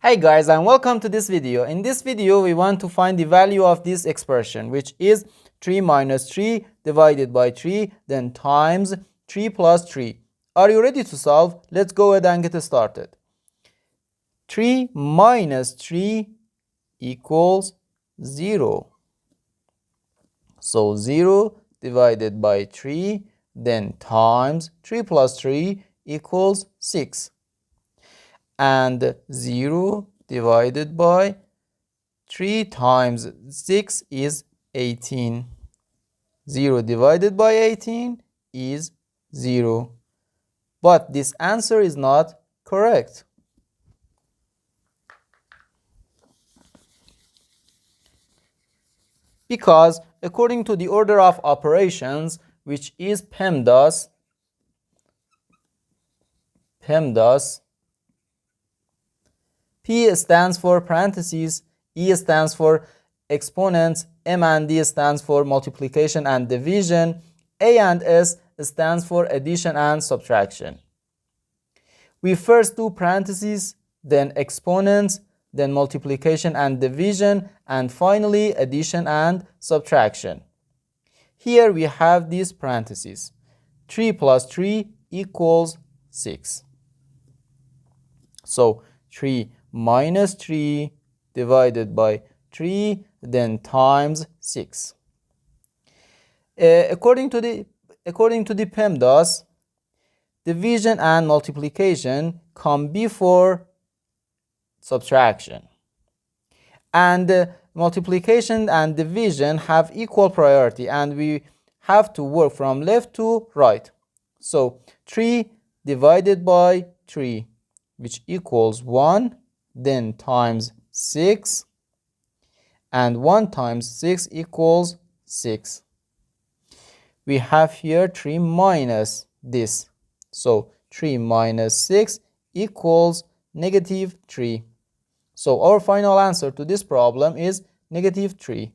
Hey guys, and welcome to this video. In this video we want to find the value of this expression, which is 3 minus 3 divided by 3 then times 3 plus 3. Are you ready to solve? Let's go ahead and get started. 3 minus 3 equals 0. So 0 divided by 3 then times 3 plus 3 equals 6. And 0 divided by 3 times 6 is 18. 0 divided by 18 is 0. But this answer is not correct. Because according to the order of operations, which is PEMDAS, P stands for parentheses, E stands for exponents, M and D stands for multiplication and division, A and S stands for addition and subtraction. We first do parentheses, then exponents, then multiplication and division, and finally addition and subtraction. Here we have these parentheses. 3 plus 3 equals 6. So 3 minus 3 divided by 3 then times 6. According to the PEMDAS, division and multiplication come before subtraction, and multiplication and division have equal priority, and we have to work from left to right. So 3 divided by 3, which equals 1, then times 6, and 1 times 6 equals 6. We have here 3 minus this, so 3 minus 6 equals negative 3. So our final answer to this problem is negative 3.